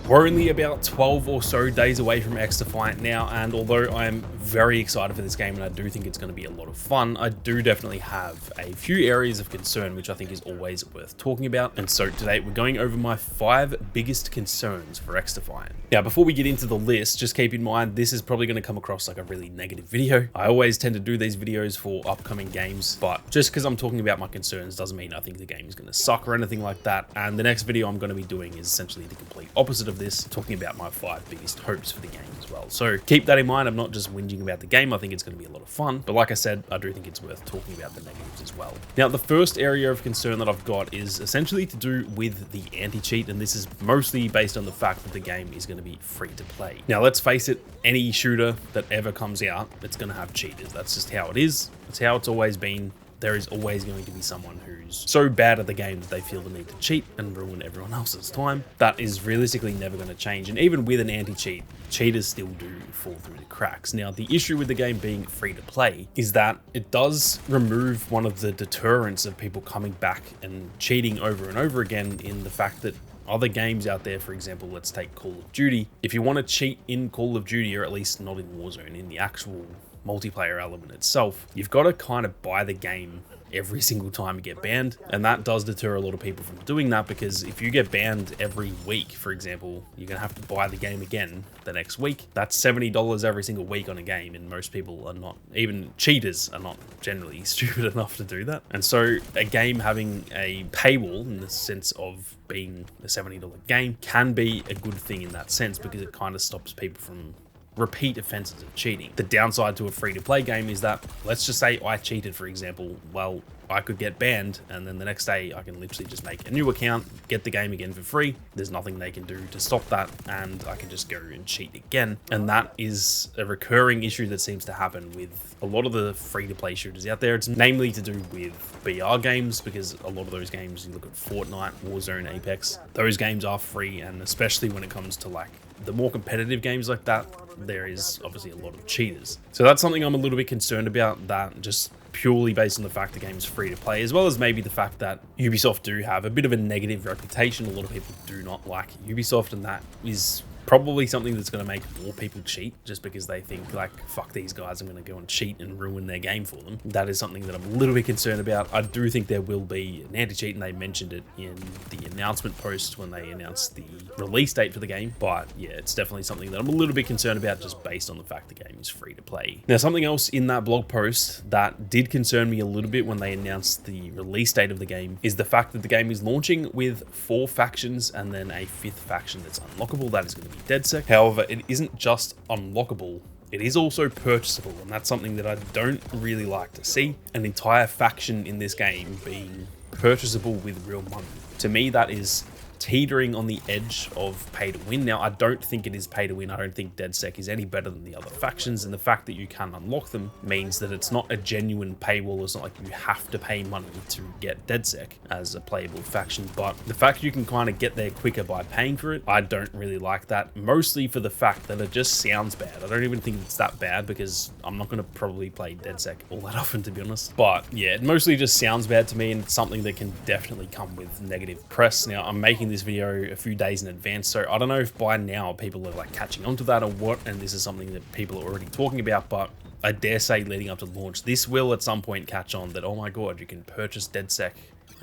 We're only about 12 or so days away from XDefiant now, and although I am very excited for this game and I do think it's going to be a lot of fun, I do definitely have a few areas of concern which I think is always worth talking about. And so today we're going over my 5 biggest concerns for XDefiant. Now before we get into the list, just keep in mind this is probably going to come across like a really negative video. I always tend to do these videos for upcoming games, but just because I'm talking about my concerns doesn't mean I think the game is going to suck or anything like that. And the next video I'm going to be doing is essentially the complete opposite of this, talking about my 5 biggest hopes for the game as well. So keep that in mind. I'm not just whinging about the game. I think it's going to be a lot of fun, but like I said, I do think it's worth talking about the negatives as well. Now the first area of concern that I've got is essentially to do with the anti-cheat, and this is mostly based on the fact that the game is going to be free to play. Now let's face it, any shooter that ever comes out, it's going to have cheaters. That's just how it is. It's how it's always been. There is always going to be someone who's so bad at the game that they feel the need to cheat and ruin everyone else's time. That is realistically never going to change. And even with an anti-cheat, cheaters still do fall through the cracks. Now, the issue with the game being free to play is that it does remove one of the deterrents of people coming back and cheating over and over again, in the fact that other games out there, for example, let's take Call of Duty. If you want to cheat in Call of Duty, or at least not in Warzone, in the actual multiplayer element itself, you've got to kind of buy the game every single time you get banned, and that does deter a lot of people from doing that, because if you get banned every week, for example, you're gonna have to buy the game again the next week. That's $70 every single week on a game, and most people are not, even cheaters are not generally stupid enough to do that. And so a game having a paywall, in the sense of being a $70 game, can be a good thing in that sense, because it kind of stops people from repeat offenses of cheating. The downside to a free-to-play game is that, let's just say I cheated, for example, well, I could get banned, and then the next day I can literally just make a new account, get the game again for free. There's nothing they can do to stop that, and I can just go and cheat again. And that is a recurring issue that seems to happen with a lot of the free-to-play shooters out there. It's namely to do with BR games, because a lot of those games, you look at Fortnite, Warzone, Apex, those games are free, and especially when it comes to like the more competitive games like that, there is obviously a lot of cheaters. So that's something I'm a little bit concerned about, that just purely based on the fact the game is free to play, as well as maybe the fact that Ubisoft do have a bit of a negative reputation. A lot of people do not like Ubisoft, and that is probably something that's going to make more people cheat, just because they think like, fuck these guys, I'm going to go and cheat and ruin their game for them. That is something that I'm a little bit concerned about. I do think there will be an anti-cheat, and they mentioned it in the announcement post when they announced the release date for the game. But yeah, it's definitely something that I'm a little bit concerned about, just based on the fact the game is free to play. Now, something else in that blog post that did concern me a little bit when they announced the release date of the game is the fact that the game is launching with 4 factions and then a 5th faction that's unlockable. That is going to be DedSec. However, it isn't just unlockable, it is also purchasable, and that's something that I don't really like to see. An entire faction in this game being purchasable with real money. To me, that is teetering on the edge of pay to win. Now, I don't think it is pay to win. I don't think DedSec is any better than the other factions, and the fact that you can unlock them means that it's not a genuine paywall. It's not like you have to pay money to get DedSec as a playable faction, but the fact you can kind of get there quicker by paying for it, I don't really like that, mostly for the fact that it just sounds bad. I don't even think it's that bad, because I'm not going to probably play DedSec all that often, to be honest. But yeah, it mostly just sounds bad to me, and it's something that can definitely come with negative press. Now, I'm making this video a few days in advance, so I don't know if by now people are like catching on to that or what, and this is something that people are already talking about, but I dare say leading up to launch, this will at some point catch on that, oh my god, you can purchase DedSec,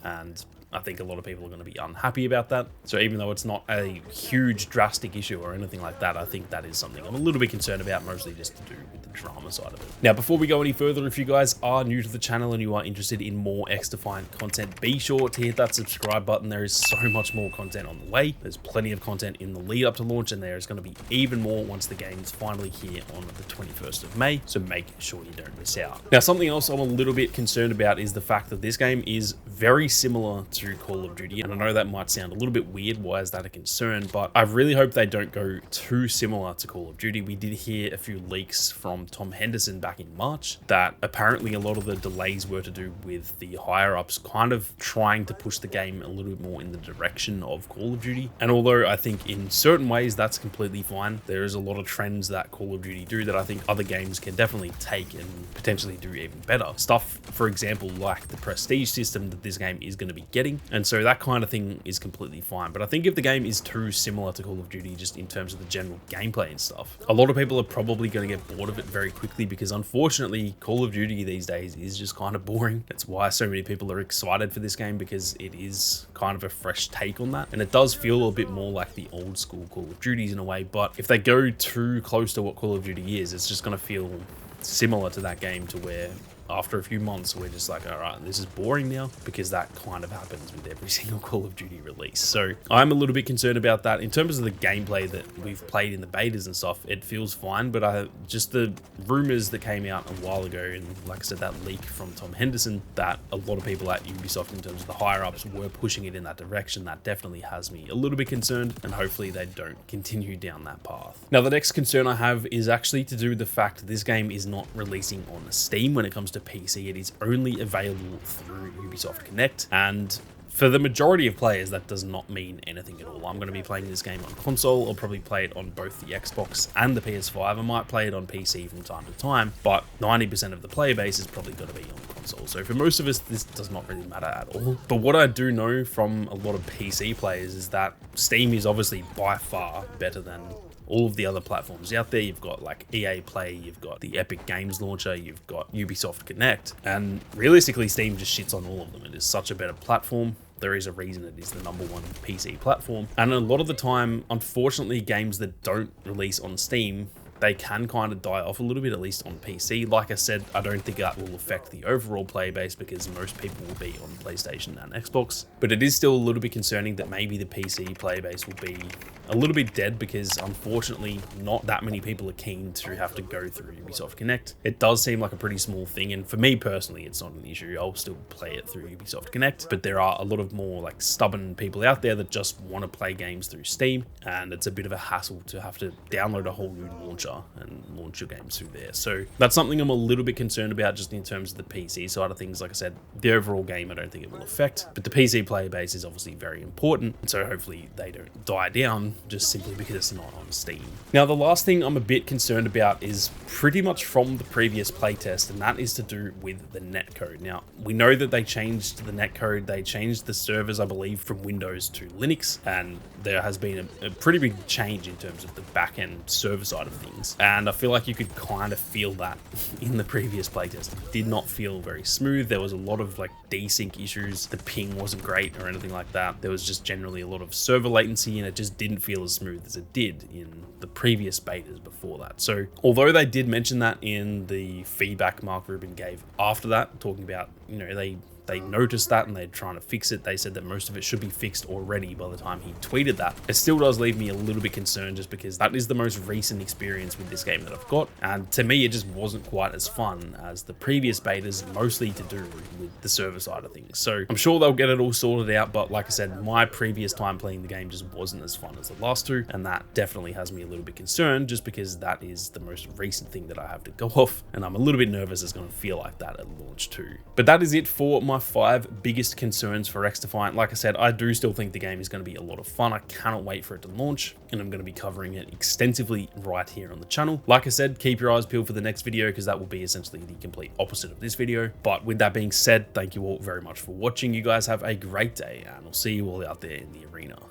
and I think a lot of people are going to be unhappy about that. So even though it's not a huge drastic issue or anything like that, I think that is something I'm a little bit concerned about, mostly just to do with the drama side of it. Now, before we go any further, if you guys are new to the channel and you are interested in more XDefiant content, be sure to hit that subscribe button. There is so much more content on the way. There's plenty of content in the lead up to launch, and there is going to be even more once the game is finally here on the 21st of May, so make sure you don't miss out. Now, something else I'm a little bit concerned about is the fact that this game is very similar to Call of Duty, and I know that might sound a little bit weird. Why is that a concern? But I really hope they don't go too similar to Call of Duty. We did hear a few leaks from Tom Henderson back in March that apparently a lot of the delays were to do with the higher ups kind of trying to push the game a little bit more in the direction of Call of Duty. And although I think in certain ways that's completely fine, there is a lot of trends that Call of Duty do that I think other games can definitely take and potentially do even better. Stuff, for example, like the prestige system that this game is going to be getting getting. And so that kind of thing is completely fine. But I think if the game is too similar to Call of Duty, just in terms of the general gameplay and stuff, a lot of people are probably going to get bored of it very quickly, because unfortunately Call of Duty these days is just kind of boring. That's why so many people are excited for this game, because it is kind of a fresh take on that. And it does feel a bit more like the old school Call of Duties in a way. But if they go too close to what Call of Duty is, it's just going to feel similar to that game, to where after a few months we're just like, all right, this is boring now, because that kind of happens with every single Call of Duty release. So I'm a little bit concerned about that. In terms of the gameplay that we've played in the betas and stuff, it feels fine, but just the rumors that came out a while ago, and like I said, that leak from Tom Henderson, that a lot of people at Ubisoft in terms of the higher ups were pushing it in that direction, that definitely has me a little bit concerned, and hopefully they don't continue down that path. Now the next concern I have is actually to do with the fact that this game is not releasing on Steam when it comes to PC. It is only available through Ubisoft Connect, and for the majority of players, that does not mean anything at all. I'm going to be playing this game on console. I'll probably play it on both the Xbox and the PS5. I might play it on PC from time to time, but 90% of the player base is probably going to be on console. So for most of us, this does not really matter at all. But what I do know from a lot of PC players is that Steam is obviously by far better than all of the other platforms out there. You've got like EA Play, you've got the Epic Games Launcher, you've got Ubisoft Connect, and realistically Steam just shits on all of them. It is such a better platform. There is a reason it is the #1 PC platform. And a lot of the time, unfortunately, games that don't release on Steam, they can kind of die off a little bit, at least on PC. Like I said, I don't think that will affect the overall player base, because most people will be on PlayStation and Xbox. But it is still a little bit concerning that maybe the PC player base will be a little bit dead, because unfortunately not that many people are keen to have to go through Ubisoft Connect. It does seem like a pretty small thing, and for me personally, it's not an issue. I'll still play it through Ubisoft Connect, but there are a lot of more like stubborn people out there that just want to play games through Steam, and it's a bit of a hassle to have to download a whole new launcher and launch your games through there. So that's something I'm a little bit concerned about, just in terms of the PC side of things. Like I said, the overall game I don't think it will affect, but the PC player base is obviously very important, and so hopefully they don't die down just simply because it's not on Steam. Now the last thing I'm a bit concerned about is pretty much from the previous playtest, and that is to do with the netcode. Now we know that they changed the netcode, they changed the servers, I believe, from Windows to Linux, and there has been a pretty big change in terms of the back-end server side of things. And I feel like you could kind of feel that in the previous playtest. It did not feel very smooth. There was a lot of like desync issues. The ping wasn't great or anything like that. There was just generally a lot of server latency, and it just didn't feel as smooth as it did in the previous betas before that. So although they did mention that in the feedback Mark Rubin gave after that, talking about, you know, they noticed that and they're trying to fix it. They said that most of it should be fixed already by the time he tweeted that. It still does leave me a little bit concerned, just because that is the most recent experience with this game that I've got. And to me, it just wasn't quite as fun as the previous betas, mostly to do with the server side of things. So I'm sure they'll get it all sorted out. But like I said, my previous time playing the game just wasn't as fun as the last two. And that definitely has me a little bit concerned, just because that is the most recent thing that I have to go off. And I'm a little bit nervous it's going to feel like that at launch too. But that is it for my 5 biggest concerns for XDefiant. Like I said, I do still think the game is going to be a lot of fun. I cannot wait for it to launch, and I'm going to be covering it extensively right here on the channel. Like I said, keep your eyes peeled for the next video, because that will be essentially the complete opposite of this video. But with that being said, thank you all very much for watching. You guys have a great day, and I'll see you all out there in the arena.